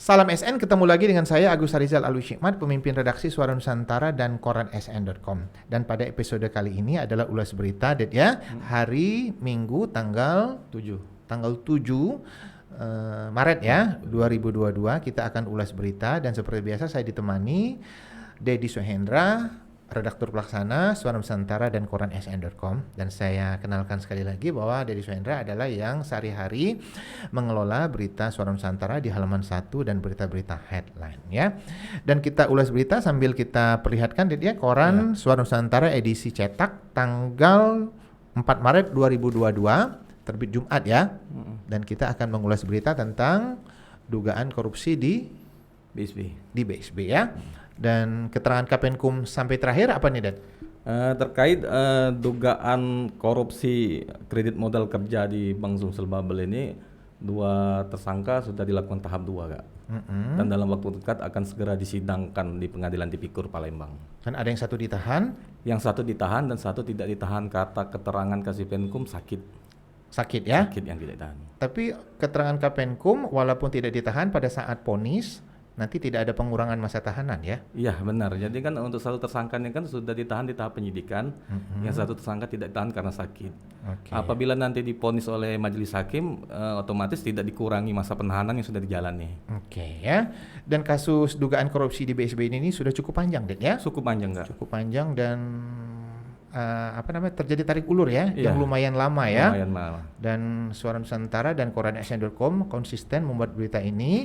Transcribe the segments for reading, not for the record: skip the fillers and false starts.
Salam SN, ketemu lagi dengan saya Agus Harizal Alwi Syikmat, pemimpin redaksi Suara Nusantara dan koran sn.com. Dan pada episode kali ini adalah ulas berita, Ded ya. Hari Minggu tanggal 7 Maret ya, 2022 kita akan ulas berita dan seperti biasa saya ditemani Dedi Suhendra, redaktur pelaksana Suara Nusantara dan koran sn.com, dan saya kenalkan sekali lagi bahwa Dedi Suhendra adalah yang sehari-hari mengelola berita Suara Nusantara di halaman 1 dan berita-berita headline ya. Dan kita ulas berita sambil kita perlihatkan Dedi ya, koran Suara Nusantara edisi cetak tanggal 4 Maret 2022 terbit Jumat ya. Dan kita akan mengulas berita tentang dugaan korupsi di BSB ya. Dan keterangan Kapenkum sampai terakhir apa nih, Dad? Terkait dugaan korupsi kredit modal kerja di Bank Sumsel Babel ini, 2 tersangka sudah dilakukan tahap 2 Kak. Dan dalam waktu dekat akan segera disidangkan di Pengadilan Tipikor Palembang. Dan ada yang satu ditahan? Yang satu ditahan dan satu tidak ditahan, kata keterangan Kasipenkum sakit Ya? Sakit yang tidak ditahan. Tapi keterangan Kapenkum walaupun tidak ditahan pada saat vonis nanti tidak ada pengurangan masa tahanan ya? Iya benar. Jadi kan untuk satu tersangka ini kan sudah ditahan di tahap penyidikan, yang satu tersangka tidak ditahan karena sakit. Apabila nanti divonis oleh majelis hakim, otomatis tidak dikurangi masa penahanan yang sudah dijalani. Ya. Dan kasus dugaan korupsi di BSB ini sudah cukup panjang, Ded ya? Cukup panjang nggak? Cukup panjang dan terjadi tarik ulur ya, yang lumayan lama ya. Lumayan lama. Dan Suara Nusantara dan koran sn.com konsisten membuat berita ini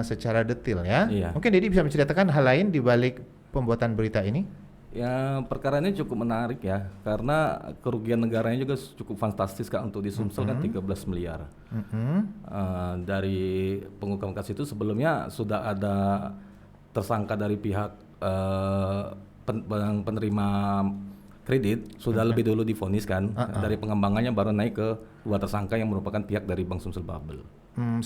secara detail ya. Mungkin Dedi bisa menceritakan hal lain di balik pembuatan berita ini? Ya, perkara ini cukup menarik ya, karena kerugian negaranya juga cukup fantastis Kak, untuk di Sumsel kan 13 miliar. Dari pengungkapan kasus itu sebelumnya sudah ada tersangka dari pihak penerima kredit sudah lebih dulu divonis kan. Dari pengembangannya baru naik ke 2 tersangka yang merupakan pihak dari Bank Sumsel Babel.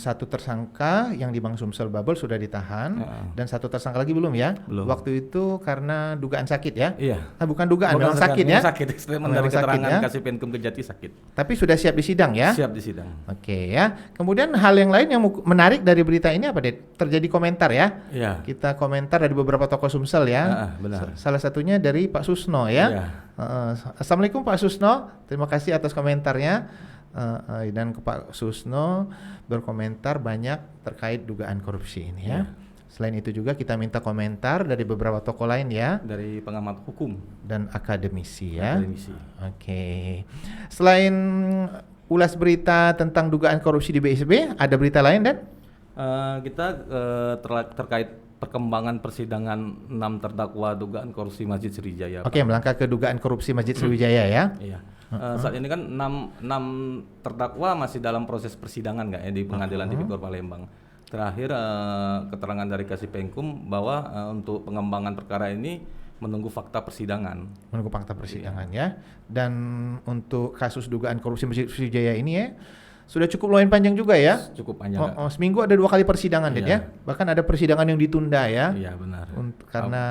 Satu tersangka yang di Bank Sumsel Babel sudah ditahan dan satu tersangka lagi belum ya? Belum. Waktu itu karena dugaan sakit ya? Iya. Bukan dugaan, memang sakit ya? Sakit, statement dari keterangan Kasipenkum Kejati sakit. Tapi sudah siap disidang ya? Siap disidang. Oke ya. Kemudian hal yang lain yang menarik dari berita ini apa, Ded? Terjadi komentar ya? Iya. Kita komentar dari beberapa tokoh Sumsel ya. Benar. Salah satunya dari Pak Susno ya. Iya. Assalamualaikum Pak Susno, terima kasih atas komentarnya. Dan Pak Susno berkomentar banyak terkait dugaan korupsi ini ya. Selain itu juga kita minta komentar dari beberapa tokoh lain ya. Dari pengamat hukum dan akademisi ya. Oke. Selain ulas berita tentang dugaan korupsi di BSB, ada berita lain, Dan? Kita terkait perkembangan persidangan 6 terdakwa dugaan korupsi Masjid Sriwijaya. Oke, melangkah ke dugaan korupsi Masjid Sriwijaya ya. Iya. Saat ini kan 6 terdakwa masih dalam proses persidangan nggak ya di Pengadilan Tipikor Palembang. Terakhir keterangan dari Kasipenkum bahwa untuk pengembangan perkara ini menunggu fakta persidangan. Menunggu fakta persidangan ya. Dan untuk kasus dugaan korupsi Masjid Sriwijaya ini ya sudah cukup lumayan panjang juga ya. Cukup panjang. Seminggu ada 2 kali persidangan ya. Bahkan ada persidangan yang ditunda ya. Iya benar. Karena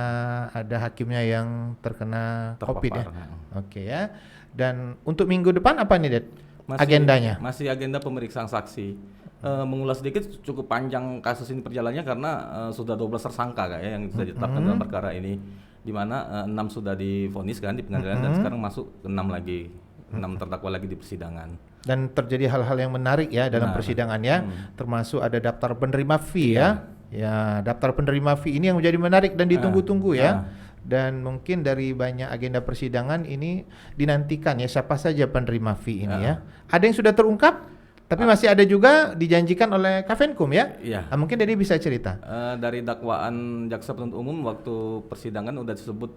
ada hakimnya yang terkena COVID ya. Oke ya. Dan untuk minggu depan apa nih, Ded? Agendanya? Masih agenda pemeriksaan saksi. Mengulas sedikit, cukup panjang kasus ini perjalanannya karena sudah 12 tersangka Kak, ya, yang sudah ditetapkan dalam perkara ini, di mana 6 sudah divonis kan di pengadilan dan sekarang masuk ke 6 lagi, 6 terdakwa lagi di persidangan. Dan terjadi hal-hal yang menarik ya dalam persidangan ya, termasuk ada daftar penerima fee ya. Ya, daftar penerima fee ini yang menjadi menarik dan ditunggu-tunggu ya. Dan mungkin dari banyak agenda persidangan ini dinantikan ya, siapa saja penerima fee ini ya. Ada yang sudah terungkap, tapi masih ada juga dijanjikan oleh Kapenkum ya. Mungkin Dedi bisa cerita. Dari dakwaan jaksa penuntut umum waktu persidangan udah disebut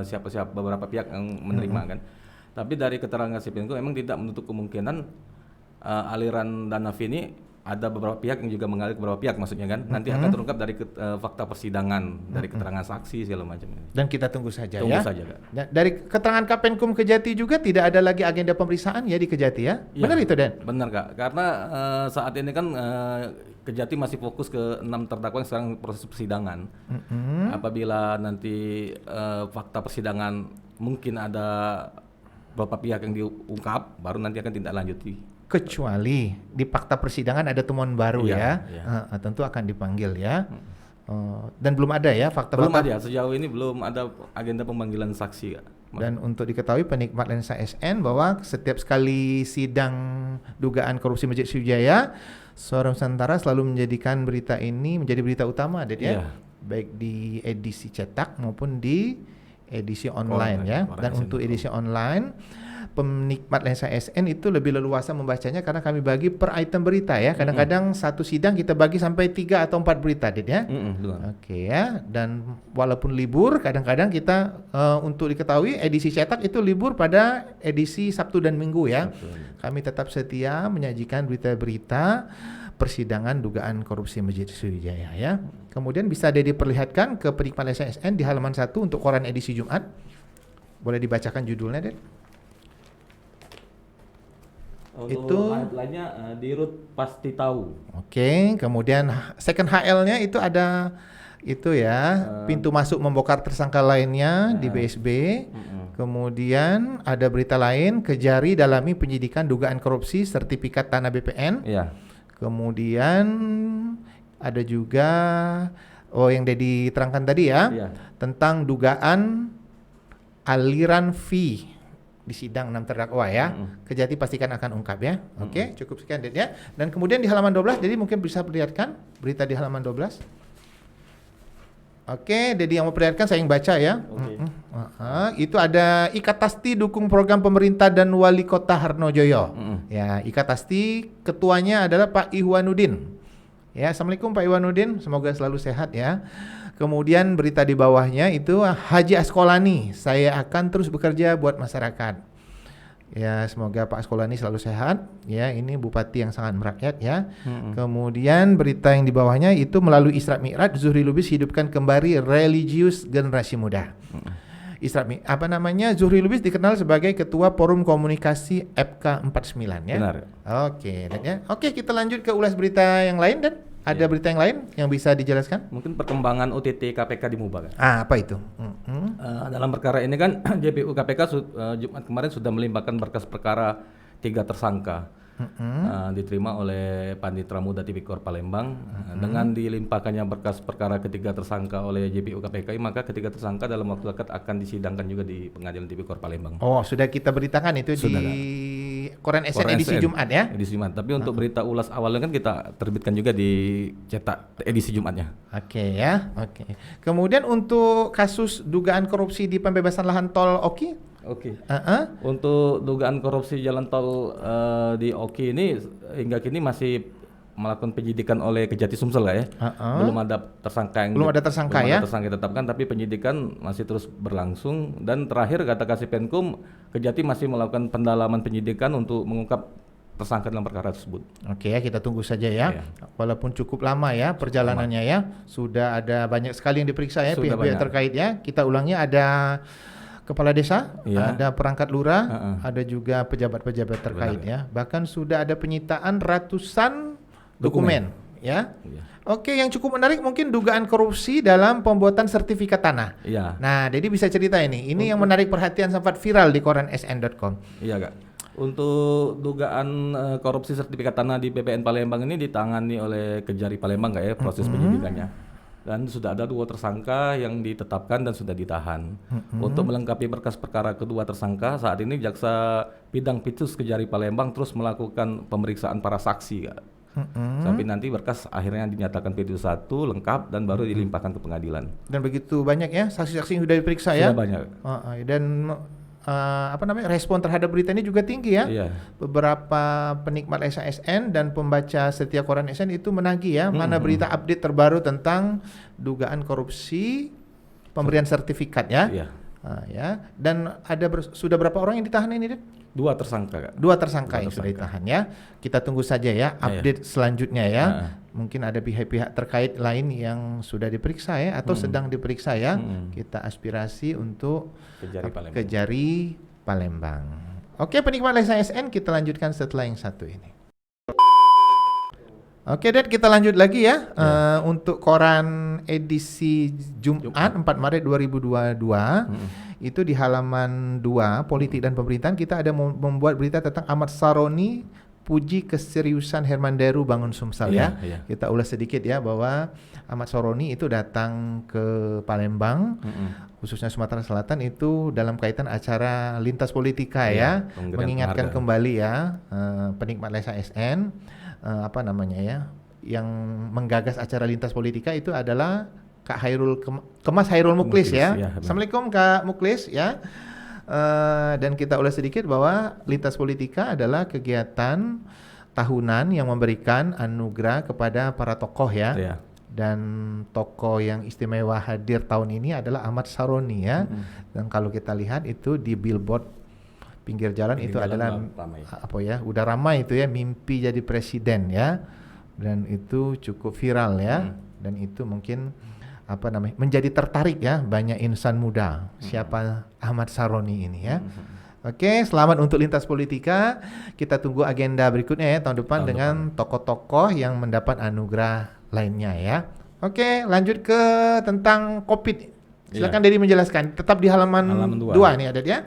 siapa-siapa beberapa pihak yang menerima kan. Tapi dari keterangan Kapenkum memang tidak menutup kemungkinan aliran dana fee ini ada beberapa pihak yang juga mengalir ke beberapa pihak, maksudnya kan. Nanti akan terungkap dari fakta persidangan, dari keterangan saksi segala macam. Dan kita tunggu saja ya. Tunggu saja, Kak. Dari keterangan Kapenkum Kejati juga tidak ada lagi agenda pemeriksaan ya di Kejati ya? Benar itu, Dan? Benar, Kak. Karena saat ini kan Kejati masih fokus ke 6 terdakwa yang sekarang proses persidangan. Apabila nanti fakta persidangan mungkin ada beberapa pihak yang diungkap, baru nanti akan tindak lanjuti. Kecuali di fakta persidangan ada temuan baru Iya, ya, iya. tentu akan dipanggil ya. Dan belum ada ya Belum fakta-fakta. ada, sejauh ini belum ada agenda pemanggilan saksi, Kak. Dan untuk diketahui penikmat lensa SN bahwa setiap sekali sidang dugaan korupsi Masjid Sriwijaya, Suara Nusantara selalu menjadikan berita ini menjadi berita utama, Ded, ya. Iya. Baik di edisi cetak maupun di edisi online ya. Koran Dan SN. untuk edisi online, penikmat lensa SN itu lebih leluasa membacanya karena kami bagi per item berita ya. Kadang-kadang satu sidang kita bagi sampai 3 atau 4 berita, Ded, ya. Betul. Oke ya, dan walaupun libur, kadang-kadang kita untuk diketahui edisi cetak itu libur pada edisi Sabtu dan Minggu ya. Kami tetap setia menyajikan berita-berita persidangan dugaan korupsi Masjid Sriwijaya ya. Kemudian bisa diperlihatkan ke penikmat lensa SN di halaman 1 untuk koran edisi Jumat. Boleh dibacakan judulnya, Ded? Itu lainnya di Rut Pasti Tahu. Oke, kemudian second HL-nya itu ada itu ya, pintu masuk membongkar tersangka lainnya di BSB. Kemudian ada berita lain, Kejari dalami penyidikan dugaan korupsi sertifikat tanah BPN. Iya. Kemudian ada juga yang Dedi terangkan tadi ya, Iya. tentang dugaan aliran fee di sidang 6 terdakwa ya. Kejati pastikan akan ungkap ya. Oke, cukup sekian, Ded, ya. Dan kemudian di halaman 12, jadi mungkin bisa perlihatkan berita di halaman 12. Oke, Dedi yang mau perlihatkan saya yang baca ya. Itu ada Ikatasti dukung program pemerintah dan Wali Kota Harnojoyo. Ya, Ikatasti ketuanya adalah Pak Ihwanuddin. Ya, Assalamualaikum Pak Ihwanuddin, semoga selalu sehat ya. Kemudian berita di bawahnya itu Haji Askolani, saya akan terus bekerja buat masyarakat. Ya, semoga Pak Askolani selalu sehat. Ya, ini bupati yang sangat merakyat ya. Kemudian berita yang di bawahnya itu melalui Isra Mi'raj Zuhri Lubis hidupkan kembali religius generasi muda. Zuhri Lubis dikenal sebagai Ketua Forum Komunikasi FK49 ya. Benar. Oke, Dan ya. Oke, kita lanjut ke ulas berita yang lain, Dan. Ada berita yang lain yang bisa dijelaskan? Mungkin perkembangan OTT KPK di Mubah, Kak. Apa itu? Dalam perkara ini kan JPU KPK Jumat kemarin sudah melimpahkan berkas perkara 3 tersangka. Diterima oleh Panitra Muda Tipikor Palembang. Dengan dilimpahkannya berkas perkara ketiga tersangka oleh JPU KPK, maka ketiga tersangka dalam waktu dekat akan disidangkan juga di Pengadilan Tipikor Palembang. Oh, sudah kita beritakan itu Sudah, di Koran SN Koran edisi SN, Jumat ya. Edisi Jumat. Tapi untuk berita ulas awalnya kan kita terbitkan juga di cetak edisi Jumatnya. Oke ya. Oke. Kemudian untuk kasus dugaan korupsi di pembebasan lahan tol Oki? Oke. Untuk dugaan korupsi jalan tol di Oki ini hingga kini masih melakukan penyidikan oleh Kejati Sumsel ya. Belum ada tersangka yang Belum ada tersangka ya? tersangka ditetapkan, tapi penyidikan masih terus berlangsung. Dan terakhir kata Kasipenkum, Kejati masih melakukan pendalaman penyidikan untuk mengungkap tersangka dalam perkara tersebut. Oke ya, kita tunggu saja ya. Iya. Walaupun cukup lama ya perjalanannya ya. Sudah ada banyak sekali yang diperiksa ya Sudah pihak-pihak banyak. terkait ya. Kita ulangnya ada kepala desa, Iya. ada perangkat lurah, ada juga pejabat-pejabat terkait ya. Bahkan sudah ada penyitaan ratusan dokumen ya. Iya. Oke, yang cukup menarik mungkin dugaan korupsi dalam pembuatan sertifikat tanah. Iya. Nah, jadi bisa cerita ini. Ini yang menarik perhatian sempat viral di koran sn.com. Iya, Kak. Untuk dugaan korupsi sertifikat tanah di BPN Palembang ini ditangani oleh Kejari Palembang, Kak ya, proses penyidikannya. Dan sudah ada 2 tersangka yang ditetapkan dan sudah ditahan. Untuk melengkapi berkas perkara kedua tersangka, saat ini Jaksa Bidang Pitus Kejari Palembang terus melakukan pemeriksaan para saksi, Kak. Sampai nanti berkas akhirnya dinyatakan P21 lengkap dan baru dilimpahkan ke pengadilan. Dan begitu banyak ya saksi-saksi yang sudah diperiksa ya. Sudah banyak. Dan respon terhadap berita ini juga tinggi ya. Iya. Beberapa penikmat SN dan pembaca setia koran SN itu menagih ya, mana berita update terbaru tentang dugaan korupsi pemberian sertifikat ya. Iya. Ya. Dan ada sudah berapa orang yang ditahan ini, Dek? 2 tersangka, Kak. 2 tersangka yang sudah ditahan ya. Kita tunggu saja ya update selanjutnya ya. Mungkin ada pihak-pihak terkait lain yang sudah diperiksa ya atau sedang diperiksa ya. Kita aspirasi untuk Kejari Palembang. Oke, penikmat lensa SN, kita lanjutkan setelah yang satu ini. Oke, Dad, kita lanjut lagi ya. Untuk koran edisi Jumat 4 Maret 2022, itu di halaman 2, Politik dan Pemerintahan, kita ada membuat berita tentang Ahmad Saroni, puji keseriusan Herman Deru bangun Sumsel ya. Kita ulas sedikit ya bahwa Ahmad Saroni itu datang ke Palembang, khususnya Sumatera Selatan itu dalam kaitan acara lintas politika ya, mengingatkan kembali ya penikmat Lensa SN yang menggagas acara lintas politika itu adalah Kak Hairul Kemas Hairul Muklis ya. Assalamualaikum Kak Muklis ya. Dan kita ulas sedikit bahwa lintas politika adalah kegiatan tahunan yang memberikan anugerah kepada para tokoh ya. Dan tokoh yang istimewa hadir tahun ini adalah Ahmad Saroni ya. Dan kalau kita lihat itu di billboard pinggir jalan itu adalah udah ramai itu ya, mimpi jadi presiden ya. Dan itu cukup viral ya. Dan itu mungkin menjadi tertarik ya banyak insan muda siapa Ahmad Saroni ini ya. Oke, selamat untuk lintas politika. Kita tunggu agenda berikutnya ya tahun depan dengan tokoh-tokoh yang mendapat anugerah lainnya ya. Oke, lanjut ke tentang COVID. Silakan Dedi menjelaskan. Tetap di halaman 2 nih ada ya.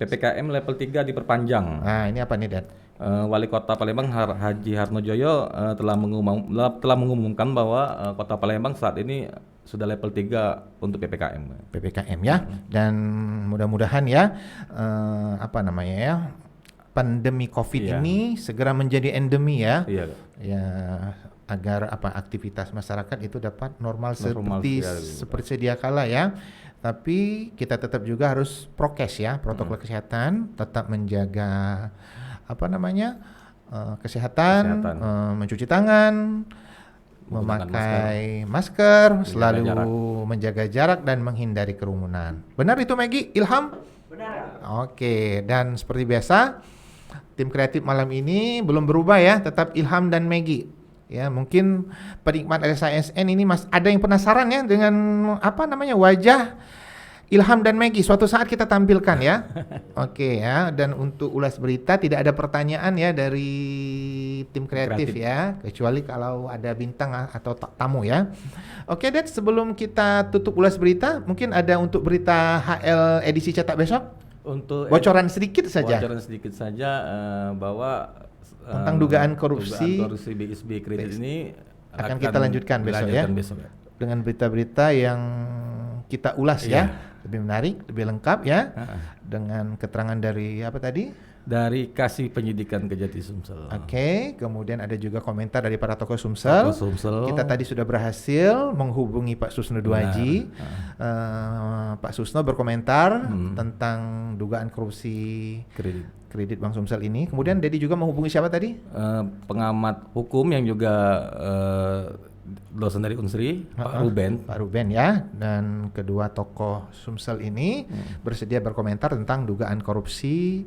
PPKM level 3 diperpanjang. Nah, ini apa nih, Dad? Wali Kota Palembang Haji Harnojoyo telah mengumumkan bahwa Kota Palembang saat ini sudah level 3 untuk PPKM. PPKM ya. Dan mudah-mudahan ya pandemi COVID ini segera menjadi endemi ya. Ya, agar aktivitas masyarakat itu dapat normal seperti sedia kala ya. Tapi kita tetap juga harus prokes ya, protokol kesehatan, tetap menjaga kesehatan. Mencuci tangan, memakai masker, selalu menjaga jarak dan menghindari kerumunan. Benar itu Maggie? Ilham? Benar. Oke, dan seperti biasa tim kreatif malam ini belum berubah ya, tetap Ilham dan Maggie. Ya, mungkin penikmat LSASN ini ada yang penasaran ya dengan wajah Ilham dan Maggie. Suatu saat kita tampilkan ya. Oke ya, dan untuk ulas berita tidak ada pertanyaan ya dari tim kreatif ya, kecuali kalau ada bintang atau tamu ya. Oke, Dad, sebelum kita tutup ulas berita, mungkin ada untuk berita HL edisi cetak besok? Untuk bocoran sedikit saja. Bahwa tentang dugaan korupsi BSB kredit ini akan kita lanjutkan besok ya. Dengan berita-berita yang kita ulas ya, lebih menarik, lebih lengkap ya, dengan keterangan dari apa tadi? Dari Kasih Penyidikan Kejati Sumsel. Oke, kemudian ada juga komentar dari para tokoh Sumsel. Kita tadi sudah berhasil menghubungi Pak Susno Duaji. Pak Susno berkomentar tentang dugaan korupsi kredit Bank Sumsel ini. Kemudian Dedi juga menghubungi siapa tadi? Pengamat hukum yang juga dosen dari Unsri, Pak Ruben ya. Dan kedua tokoh Sumsel ini bersedia berkomentar tentang dugaan korupsi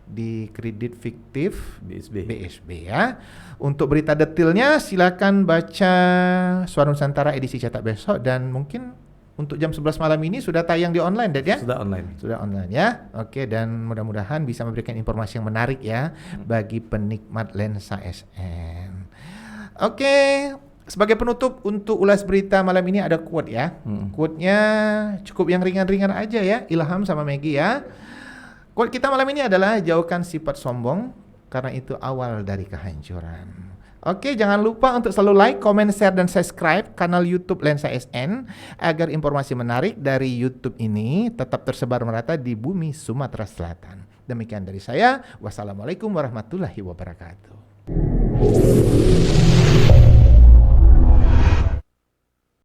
di kredit fiktif BSB ya. Untuk berita detailnya silakan baca Suara Nusantara edisi cetak besok, dan mungkin untuk jam 11 malam ini sudah tayang di online, Dad ya? Sudah online ya. Oke, dan mudah-mudahan bisa memberikan informasi yang menarik ya bagi penikmat lensa SN. Oke, sebagai penutup untuk ulas berita malam ini ada quote ya. Quote-nya cukup yang ringan-ringan aja ya, Ilham sama Maggie ya. Quote kita malam ini adalah jauhkan sifat sombong karena itu awal dari kehancuran. Oke, jangan lupa untuk selalu like, comment, share, dan subscribe kanal YouTube Lensa SN agar informasi menarik dari YouTube ini tetap tersebar merata di bumi Sumatera Selatan. Demikian dari saya. Wassalamualaikum warahmatullahi wabarakatuh.